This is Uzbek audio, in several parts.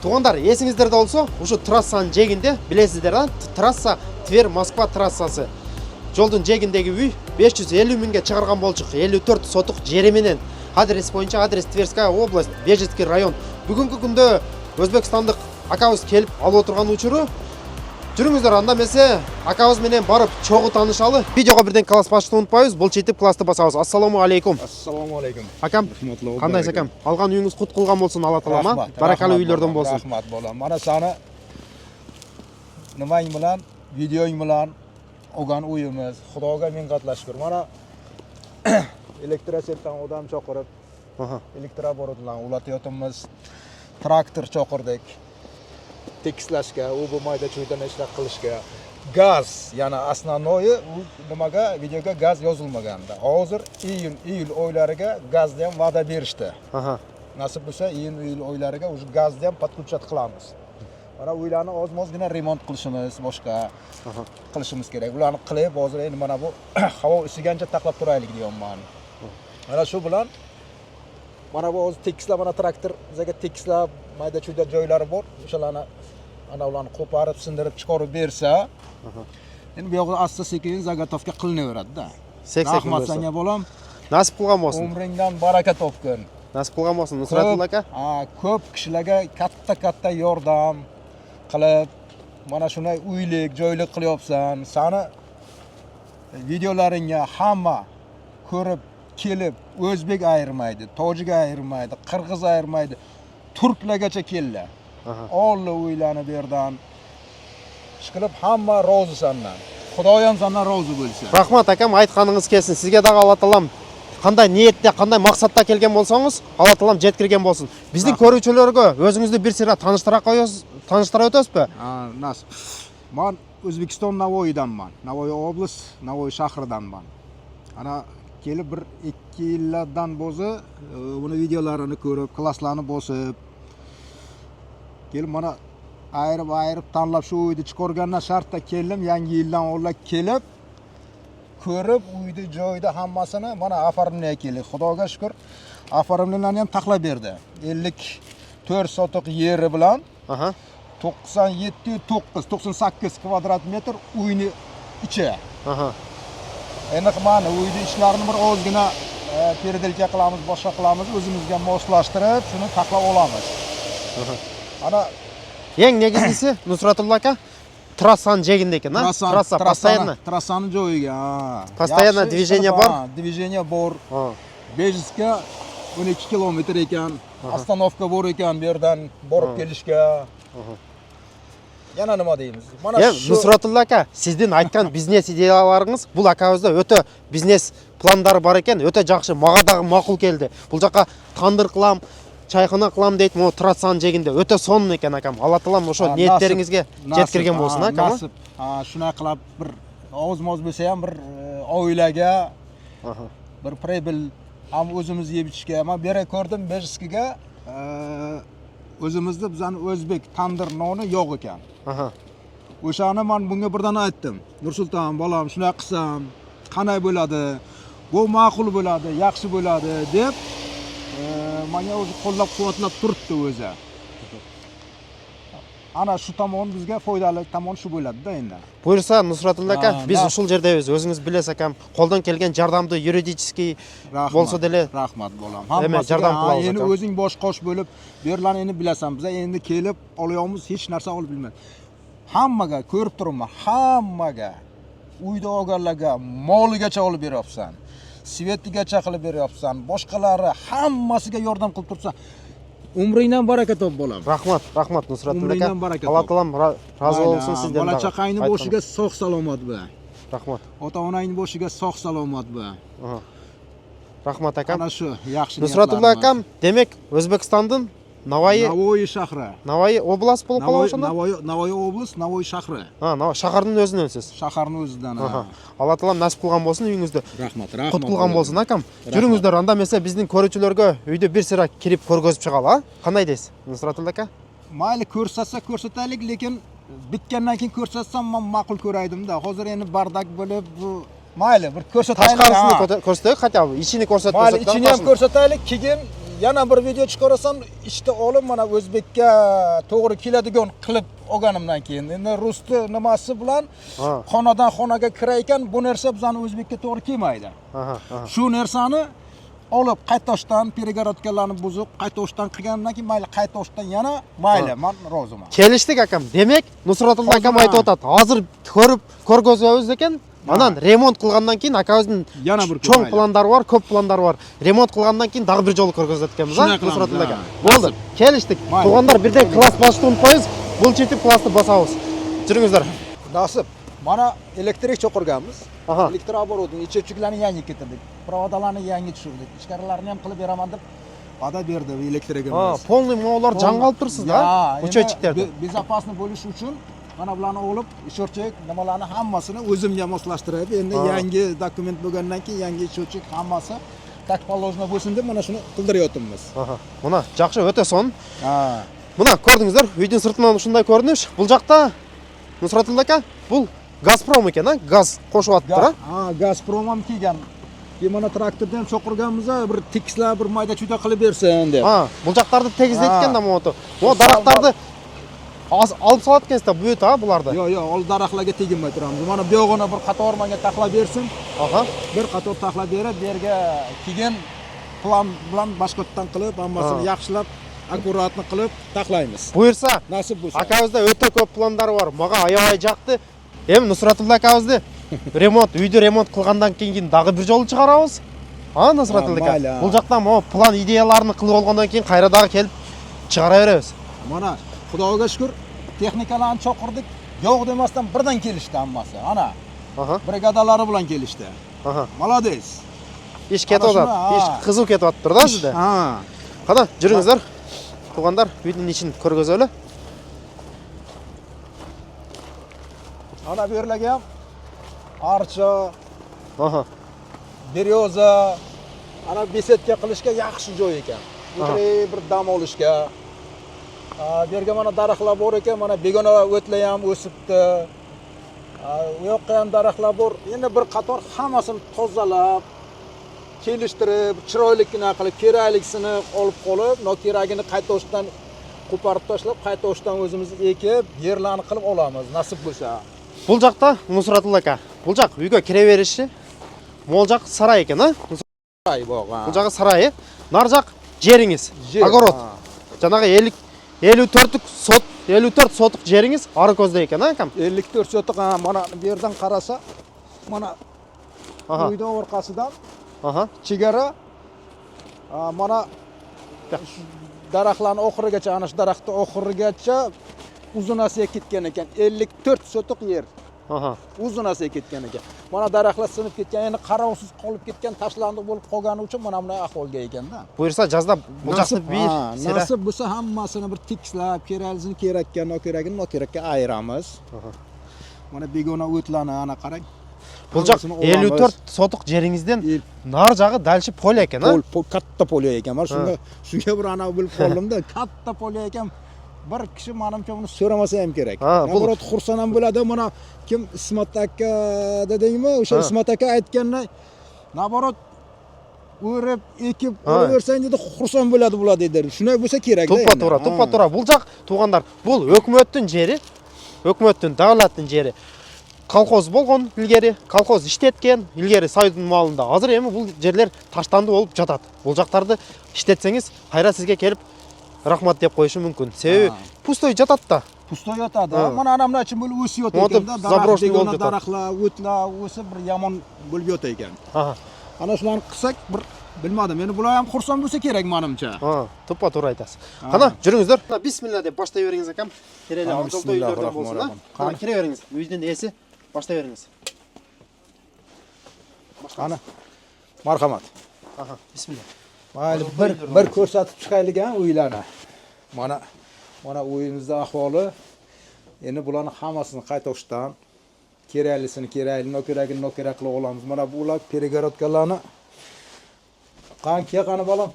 Туғандар, есіңіздерде болса, ушу трассаның жегінде, білесіздер, трасса Тверь Москва трассасы. Жолдың жегіндегі үй 550 мыңға шығарған болчук. 54 сотық жеременен. Адрес бойынша адрес Тверская область, Бежецкий район. Бүгінгі күнде Өзбекстандық акабыз келіп алып отырған учуру. Жүріңіздер, анда месе акабыз менен барып чогуу таанышалы. Видеого бирден класс башты унутпайбыз. Бул четип классты басабыз. Ассаламу алейкум. Ассаламу алейкум. Акам, кандайсыз акам? Алган үйүңүз кут кылган болсун, Алла таалама. Баракалуу үйлөрдөн болсун. Рахмат болом. Мана саны nimang bilan, videoing bilan olgan uyimiz. Xudoga ming qatla shukr. Mana elektrosetdan odam chaqirib, elektrobord bilan ulatyapmiz. Traktor chaqirdik. Tekislashga, u bu mayda chuydan ishlar qilishga. Gaz, yana основное, nimaga videoga gaz yozilmaganda. Hozir iyul oylariga gazni ham va'da berishdi. Nasib bo'lsa, iyul oylariga o'sha gazni ham podключать qilamiz. Mana uylarni oz-mozgina remont qilishimiz, boshqa qilishimiz kerak. Ularni qilib, hozir endi mana bu havo isigancha taqlab turaylik deyapman. Mana shu bilan mana bu hozir tekislab, mana traktor bizga tekislab, mayda chuyda joylari bor. O'shalarni ana ularni qo'parib, sindirib chiqarib bersa, endi bu yoqda asta-sekin zagotovka qilinaveradi-da. Rahmat senga bolam. Nasib qilgan bo'lsin. Umringdan baraka topgin. Nasib qilgan bo'lsin, Nusratilla aka. Ko'p kishilarga katta yordam qilib, mana shunday uylik, joylik qilyapsan. Sani videolaringga hamma ko'rib kelib, o'zbek ayirmaydi, tojik ayirmaydi, qirg'iz ayirmaydi, turklargacha keldi. Olli uylarni berdan. Ishqilib hamma rozi sendan. Xudoy ham sendan rozi bo'lsin. Rahmat akam, aytganingiz kelsin. Sizga da Alloh taolam qanday niyatda, qanday maqsadda kelgan bo'lsangiz, Alloh taolam yetkirgan bo'lsin. Bizning ko'ruvchilarga o'zingizni bir sira tanishtirib o'tasizmi? Nasib. Men O'zbekiston Navoiydanman. Navoiy oblast, Navoiy shahridanman. Ana kelib bir 2 yillardan bo'zi buni videolarini ko'rib, klasslarni bosib kelib mana ayirib tanlab shu uyni chiqargandan shartda keldim. Yangi yildan oldin kelib ko'rib uyni joyda hammasini mana afarimlarga keldik. Xudoga shukr. Afarimlarni ham taqlab berdi. 54 sotiq yeri bilan 98 kvadrat metr uyni ichi. Endi mana uyni ishlarini bir ozgina perdelka qilamiz, boshqa qilamiz, o'zimizga moslashtirib, shuni taqlab olamiz. Ana eng negizgisi Nusratilla aka tрассаның жегінде ekan, trassa постоянно. Trassani joyiga. Постоянно движение bor. Движение bor. Bejizga 12 kilometr ekan. Остановка bor ekan, bu yerdan borib kelishga. Yana nima deymiz? Mana shu Nusratilla aka, sizning aytgan biznes ideyalaringiz бұл akabizda o'ta biznes plandari bor ekan, o'ta yaxshi, menga da ma'qul keldi. Бұл жаққа tandir qilam, чайхана qılam deydi, bu trassаның жегінде o'ta sonun ekan akam. Alloh taolam o'sha niyatlaringizga yetkirgan bo'lsin akam. Nasib. Shuna qilib bir oz-moz bo'lsa ham bir oilaga bir pribel ham o'zimiz yeb ichishga, men bera ko'rdim Bejskiga o'zimizda bizning o'zbek tandir noni yo'q ekan. O'shani men bunga birdan aytdim. Nursulton bolam, shuna qilsam qanday bo'ladi? Bu ma'qul bo'ladi, yaxshi bo'ladi deb menga o'zi qo'llab-quvvatlab turibdi o'zi. Ana shu tomon bizga foydali tomon shu bo'ladi-da endi. Buyursa Nusratilla aka, biz ushul jerdaymiz. O'zingiz bilasiz akam, qo'ldan kelgan yordamni yuridiskiy bo'lsa dele. Rahmat bo'lam. Hammasi yordam qilamiz. Endi o'zing bosh qosh bo'lib, bu yerlarni endi bilasan. Biz endi kelib olyapmiz, hech narsa olib bilmaydi. Hammaga ko'rib turibman, hammaga uyda olganlarga moligacha olib beryapsan. Svetigacha qilib beryapsan. Boshqalari hammasiga yordam qilib turibsan. Umringdan baraka top bo'lam. Rahmat Nusratilla aka. Alloh taolam rozi bo'lsin sizdan. Bola chaqangning boshiga sog' salomat bo'l. Rahmat. Ota-onangning boshiga sog' salomat bo'l. Rahmat akam. Ana shu yaxshi Nusratilla akam, demak O'zbekistondan Navoiy shahri. Navoiy oblast bo'lib qoladi o'shanda? Navoiy oblast, Navoiy shahri. Navoiy shaharning o'zidan siz. Shaharning o'zidan. Alloh taolam nasib qilgan bo'lsin uyingizda. Rahmat. Qut qilgan bo'lsin akam. Yuringizlar, anda mesa bizning ko'ruvchilarga uyda bir sira kirib ko'rgazib chiqala. Qanday deysiz, Nusratilla aka? Mayli ko'rsataylik, lekin bitgandan keyin ko'rsatsam men ma'qul ko'raydim-da. Hozir endi bardak bo'lib bu mayli bir ko'rsataylik. Tashqarisini ko'rsataylik, хотя бы ichini ko'rsatsak. Mayli ichini ham ko'rsataylik, keyin yana bir video chiqarasan, ishda olib mana o'zbekka to'g'ri keladigan qilib olganimdan keyin endi rusni nimasi bilan xonadan xonaga kirar ekan, bu narsa bizning o'zbekka to'g'ri kelmaydi. Shu narsani olib qaytoshdan перегородкаlarni buzib, qaytoshdan qilgandan keyin mayli qaytoshdan yana mayli, men roziman. Kelishdik akam. Demak, Nusratullo akam aytib o'tadi. Hozir ko'rgazamiz ekan, anan remont qilgandan keyin akamizning yana bir cho'ng planlari bor, ko'p planlari bor. Remont qilgandan keyin dag'i bir jol ko'rgazatganmiz, Nusratullo aka. Bo'ldi, kelishdik. Tug'anlar birden klass bosishni unutmaymiz. Bul chetib klassni bosamiz. Juringizlar. Nasib. Mana elektrik cho'qirganmiz. Elektroobоротning ichuvchiklarini yangi keltirdik. Provodalarni yangi tushirdik. Ichkarilarini ham qilib beraman deb va'da berdi elektrigimiz. Polniy mo'g'ular jang qilib tursiz-da, uchuvchiklarda. Безопасный bo'lish uchun mana bularni olib, ishorchik nimalarni hammasini o'zimga moslashtirib, endi yangi dokument bo'lgandan keyin yangi ishorchik hammasi tak положено bo'lsin deb mana shuni qildiryapmiz. Mana yaxshi, o'ta son. Mana ko'rdingizlar, videoning sirtidan shunday ko'rinish. Bu yoqda Nusratullo aka, bu Gazprom ekan, gaz qo'shyapti. Gazprom ham kelgan. Keyin mana traktorda ham cho'qirganmiz, bir tekislar, bir mayda-chuyda qilib bersin deb. Bu yoqlarni tegizlayotganda moto. Bu daraxtlarni olib solayotgansizda bu yerda bularda. Yo'q, ol daraxtlarga teginmay turamiz. Mana bu yog'ini bir qator menga taxlab bersin. Bir qator taxlab berib, bu yerga keyin plan bilan boshqatdan qilib, hammasini yaxshilab, akkuratni qilib taxlaymiz. Buyursa, nasib bo'lsa. Akamizda o'ta ko'p planlar bor. Menga ayoy jaqdi. Nusratullo akamizni uyda remont qilgandan keyin dag'i bir jol chiqaramiz. Nusratullo aka. Bu yoqdan plan ideyalarni qilib olgandan keyin qayradagi kelib chiqaraveramiz. Mana Xudoga shukr, texnikalarni cho'qirdik. Yo'q demasdan birdan kelishdi hammasi. Ana. Brigadalari bilan kelishdi. Молодец. Ish ketyapti. Ish qiziq ketyapti-da sizda. Qana, juringizlar. Tug'anlar, videoning ichini ko'rgazaylik. Ana bu yerlarga ham archa, beryoza, ana besetka qilishga yaxshi joy ekan. Bir dam olishga. Bu yerga mana daraxtlar bor ekan, mana begona o'tlar ham o'sibdi. U yoqqa ham daraxtlar bor. Endi bir qator hammasini tozalab, kelishtirib, chiroylikgina qilib, keraklisini olib qolib, nokeragini qaytoshdan qo'parib tashlab, qaytoshdan o'zimiz ekib, yerlarni qilib olamiz, nasib bo'lsa. Bu yoqda Nusratullo aka, bu yoq uyga kiraverishi, mo'l yoq saroy ekan, Saroy bo'lgan. Bu yoqqa saroy, nar yoq jeringiz, огород. Janaqa 54 sotiq jeringiz Orakozda ekan, akam. 54 sotiq, mana bu yerdan qarasa, mana uyda orqasidan chegara, mana daraxtlarning oxirigacha, ana shu daraxtning oxirigacha uzunasiga ketgan ekan. 54 sotiq yer. Uzunasiga ketgan ekan. Mana daraxtlar sinib ketgan, endi qarovsiz qolib ketgan, tashlandiq bo'lib qolgani uchun mana bunday ahvolga ekanda. Buyursa jazda bu yoqni bir nasib bo'lsa hammasini bir tekislab, kerakligini kerakka, nokerakka ayiramiz. Mana begona o'tlarni ana qarang. Bu yoq 54 sotiq jeringizdan nar jog'i dalshi polya ekan, katta polya ekan. Mana shunga bir ana bilib qoldimda, katta polya ekan. Bir kishi menimcha uni so'ramasa ham kerak. Naborot xursand ham bo'ladi. Mana kim Ismat aka dedingmi? O'sha Ismat aka aytganday, naborot o'rib, ekib olaversang dedi, xursand bo'ladi bular dedi. Shunday bo'lsa kerak-da. To'ppa-to'g'ri. Bu yoq tug'anlar, bu hukumatning jeri, hukumatning, davlatning jeri. Kolxoz bo'lgan ilgari, kolxoz ishlatgan ilgari Soyudning molida. Hozir ham bu yerlar tashlandi bo'lib jotadi. Bu yoqlarni ishlatsangiz, qayra sizga kelib rahmat deb qo'yishi mumkin. Sebebi pustoy jotadi-da. Pustoy yotadi. Mana anamlar uchun bo'lib o'sib yotganda, daraxtlar, o'tlar o'sib bir yomon bo'lib yotar ekan. Ana shularni qilsak, bir bilmadim. Meni bular ham xursand bo'lsa kerak menimcha. To'ppa-to'g'ri aytasiz. Qana, juringizlar. Bismillah deb boshlayveringiz akam. Kerakli avtobusda uylardan bo'lsin, ha. Qana, kiraveringiz. Uydan esi boshlayveringiz. Qana. Marhamat. Bismillah. Mayli, bir ko'rsatib chiqaylik uylarni. Mana uyimizning ahvoli. Endi bularning hammasini qaytoshdan keraklisini nokerak qilib olamiz. Mana bular перегородкаларni qani bolam.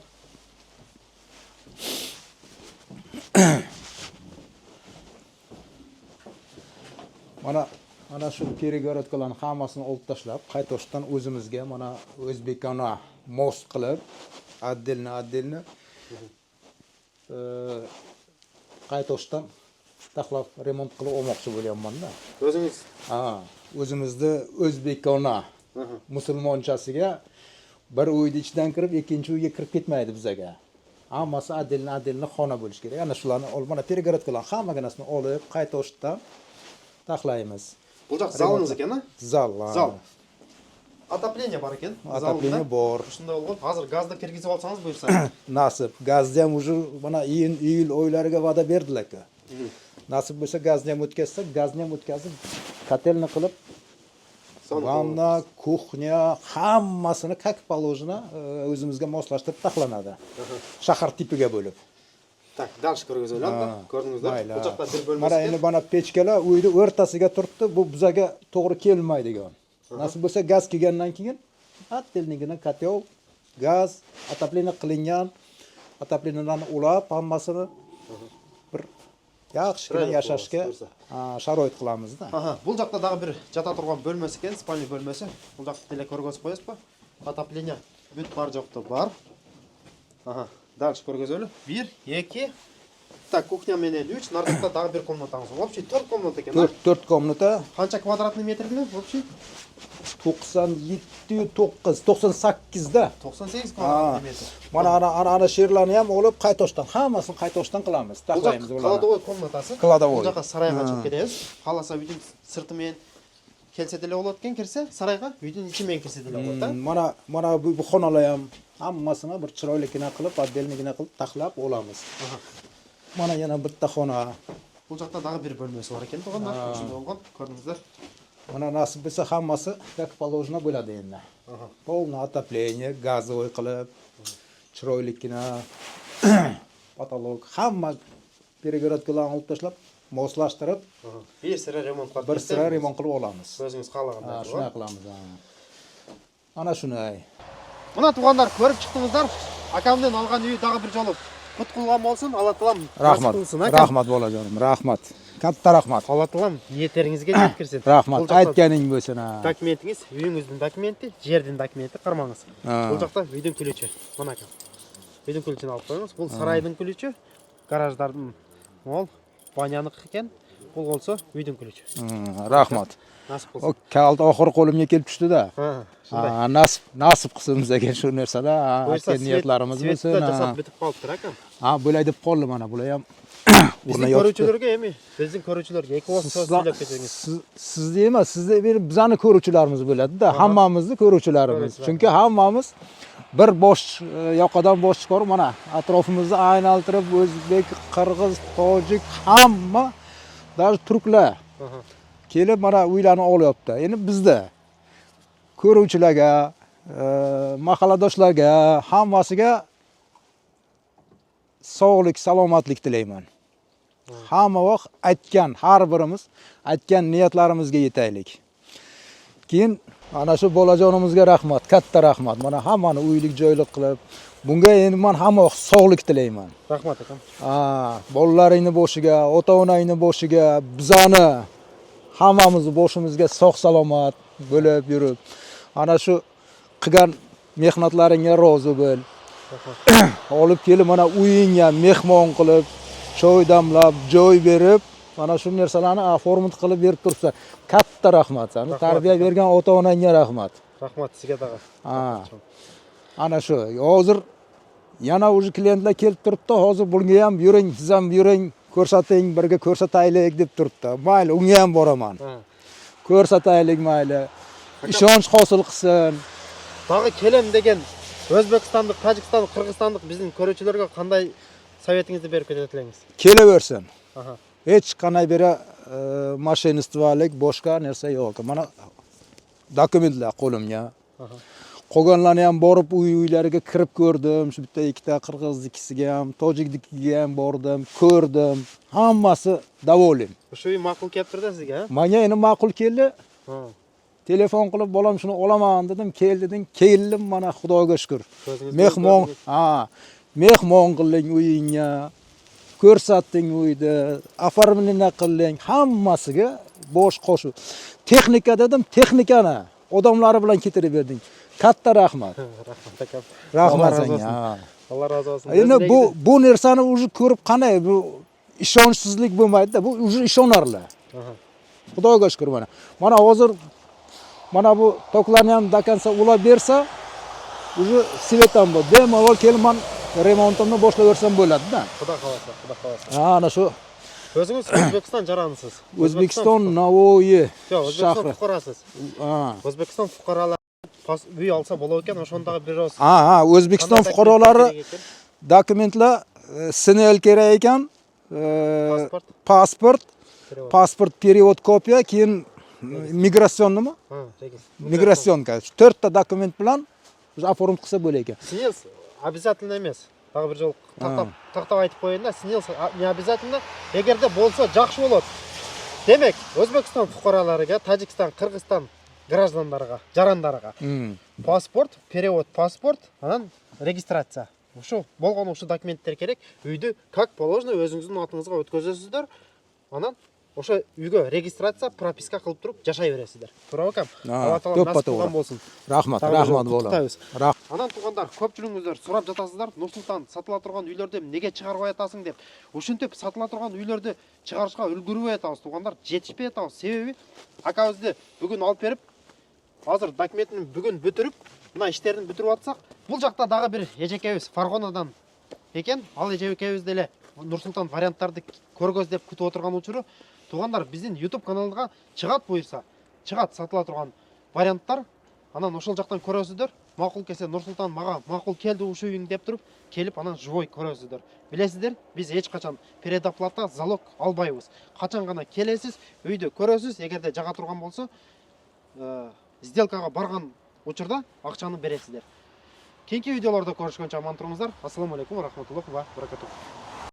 Mana shu перегородкаларni hammasini olib tashlab, qaytoshdan o'zimizga mana o'zbekona most qilib, отдельно Qaytoshdan taxlab remont qilib olmoqchi bo'lyapman-da. O'zingiz? Ha, o'zimizni o'zbekona musulmonchasiga bir uyni ichidan kirib, ikkinchi uyga kirib ketmaydi bizaga. Hammasi adil xona bo'lish kerak. Ana shularni olib, mana перегородкалар hamma narsani olib, qaytoshdan taxlaymiz. Bu joq zalingiz ekan-a? Zal. Zal. Отопление бар ekan. Отопление bor. Shunday bo'lib, hozir gazni kirgizib olsangiz buyursa. Nasib. Gazni ham уже mana iyul oylariga va'da berdilar-ku. Nasib bo'lsa gazni ham o'tkazsak, gazni ham o'tkazib, kotelni qilib, vanna, kuxnya hammasini как положено o'zimizga moslashtirib taxlanadi. Shahar tipiga bo'lib. Tak, dальше ko'rgazinglar. Ko'rdingizlar? Bu joqda bir bo'lmasa. Mana endi mana pechkalar uyni o'rtasiga turibdi. Bu bizaga to'g'ri kelmaydigan. Nasib bo'lsa gaz kelgandan keyin attelnigidan kotel, gaz, отопление qilingan, отопленияlarni ulab hammasini bir yaxshigina yashashga sharoit qilamizda. Bu joqda dag'i bir jata turgan bo'lmasa ekan, spalniy bo'lmasa. Bu joqda tele ko'rgazib qo'yasizmi? Отопление бүт бар joqda bor. Дальше ko'rgazinglar. 1, 2. Так, кухня менен 3, narxda dag'i bir komnatamiz. Вообще 4 komnata ekan. 4 komnata. Qancha kvadratniy metr bilan вообще? 98 da. 98 kvadratniy metr. Mana ana sherlarni ham olib qaytoshdan, hammasini qaytoshdan qilamiz. Taxlaymiz ularni. Kladovой komnatasi. Kladovой. Bu joqqa sarayga chiqib ketamiz. Xalasa uyning sirtimen kelsa dele bo'ladi ekan, kirsa sarayga uyning ichimen kirsa dele bo'ladi. Mana bu xonalar ham hammasini bir chiroyligina qilib, oddelnigina qilib taxlab olamiz. Mana yana bitta xona. Bu joqda dag'i bir bo'lmasi bor ekan, tug'anlar. Shunday bo'lgan, ko'rdingizlar. Mana nasib bo'lsa hammasi как положено bo'ladi endi. Полное отопление, gazovoy qilib, chiroyligina потолок, hamma перегородкаларni olib tashlab, moslashtirib, bir sira remont qilib, bir sira remont qilib olamiz. O'zingiz xohlaganday. Shunday qilamiz. Ana shunday. Mana tug'anlar ko'rib chiqdingizlar. Akamdan olgan uyi dag'i bir jolib qutqulgan bo'lsin. Alloh taolam rahmat. Rahmat bolajonim, rahmat. Katta rahmat. Alloh taolam niyatinizga yetkazsin. Rahmat. Aytganing bo'lsin. Dokumentingiz, uyingizning dokumenti, yerning dokumenti qarmangiz. Bu joqda uyning ключи. Mana aka. Uyning ключini olib qo'yingiz. Bu sarayning ключи, garajlarning mol, banyaniki ekan. Bu bo'lsa uyning ключи. Rahmat. Nasib qilsin. O kalt oxir qo'limga kelib tushdi-da. Shunday. Nasib qilsin bizga shu narsalar, aytgan niyatlarimiz bo'lsin. Jasab bitib qolibdi akam. Bo'lay deb qoldi mana, bular ham bizning ko'ruvchilarga emi, bizning ko'ruvchilarga ekvoz so'zlab ketingiz. Sizni emas, sizni bizani ko'ruvchilarimiz bo'ladi-da, hammamizni ko'ruvchilarimiz. Chunki hammamiz bir bosh yoqadan bosh chiqarib, mana atrofimizni aylantirib, o'zbek, qirg'iz, tojik hamma, даже turklar kelib mana uylarni olyapti. Endi bizda ko'ruvchilarga, mahalladoshlarga, hammasiga sog'lik, salomatlik tilayman. Hamma vaqt aytgan, har birimiz aytgan niyatlarimizga yetaylik. Keyin ana shu bolajonimizga rahmat, katta rahmat. Mana hammani uylik joylik qilib, bunga endi men hamma vaqt sog'lik tilayman. Rahmat akam. Bolalaringni boshiga, ota-onangni boshiga, bizani hammamizni boshimizga sog' salomat bo'lib yurib, ana shu qilgan mehnatlaringga rozi bo'l. Olib kelib mana uyingga mehmon qilib, choy damlab, joy berib, mana shu narsalarni format qilib berib turibsan. Katta rahmat sana. Tarbiya bergan ota-onangga rahmat. Rahmat sizga tag'a. Ana shu. Hozir yana o'zi klientlar kelib turibdi. Hozir bunga ham yuring, siz ham yuring, ko'rsating, birga ko'rsataylik deb turibdi. Mayli, unga ham boraman. Ko'rsataylik mayli. Ishonch hosil qilsin. Tag'i kelim degan O'zbekistonlik, Tojikistonlik, Qirg'izistonlik bizning ko'ruvchilarga qanday savetingizni berib ketaversangiz? Kelaversin. Hech qanday bera mashinistvalik boshqa narsa yo'q. Mana dokumentlar qo'limga. Qolganlarni ham borib uylariga kirib ko'rdim. Shu bitta ikkita qirg'iznikisiga ham, tojiknikiga ham bordim, ko'rdim. Hammasi davolim. Shu uy ma'qul kelibdi sizga? Menga endi ma'qul keldi. Telefon qilib bolam shuni olaman dedim, kel dedim, keldim mana Xudoga shukr. Mehmon qilding uyingga, ko'rsatding uyda, afarmini qilding, hammasiga bosh qo'shib. Texnika dedim, texnikani odamlari bilan ketirib berding. Katta rahmat. Rahmat akam. Rahmat senga. Алла разы болсын. Эми bu нерсени уже көрүп кандай, bu ишенчсиздик болмайды да, bu уже ишенарлы. Кудайга шүкүр mana. Mana hozir mana bu toklarni ham до конца ulab bersa, уже светам bu. Bemalol kelman remontimni boshlab bersam bo'ladi-da. Xudo xolasa, xudo xolasa. Ana shu O'zingiz O'zbekiston jarangisiz. O'zbekiston Navoiy Yo'q, O'zbekiston shahri. fuqarosiz. Ha. O'zbekiston fuqarolari uy olsa bo'lar ekan, o'shondaga biroz. Ha, O'zbekiston fuqarolari dokumentlar SNL kerak ekan. Pasport, perevod kopiya, keyin migratsion nima? Ha, tekin. Migratsion ka. 4 ta dokument bilan oformit qilsa bo'lar ekan. Снилс обязательно емес. Тағы бір жол тақтап айтып қояйын да, снилс не обязательно, егерде болса жақсы болады. Демек, Өзбекстан фуқараларыға, Тажикстан, Қырғызстан граждандарға, жарандарға паспорт, перевод паспорт, анан регистрация. Ушу болған ушу документтер керек. Үйді как положено өзіңіздің атыңызға өткізесіздер. Анан ошо үйгө регистрация, прописка кылып туруп жашай бересиздер. Туурабы экем? Алла таала насип кылган болсун. Рахмат болот. Анан туугандар, көпчүлүгүңүздөр сурап жатасыздар, Нур-Султан сатыла турган үйлөрдү эмнеге чыгарбай атасың деп. Ушинтип сатыла турган үйлөрдү чыгарышка үлгүрбөй атабыз туугандар, жетишпей атабыз. Себеби акабызды бүгүн алып берип, азыр документин бүгүн бүтүрүп, мына иштерин бүтүрүп атсак, бул жакта дагы бир эжекебиз Фаргонадан экен. Ал эжекебиз деле Нур-Султан варианттарды көргөз деп күтүп отурган учуру. Туғандар, біздің YouTube каналыға чыгат буйрса, чыгат сатыла турган варианттар. Анан ошол жактан көрөсүздөр. Макул келсе Нур-Султан мага макул келди ушу үйүң деп туруп, келип анан живой көрөсүздөр. Билесиздер, биз эч качан предоплата, залог албайбыз. Качан гана келесиз, үйдү көрөсүз, эгерде жага турган болсо, сделкага барган учурда акчаны бересиздер. Кийинки видеолордо көрүшкөнчө аман туруңуздар. Ассаламу алейкум ва рахматуллахи ва баракатух.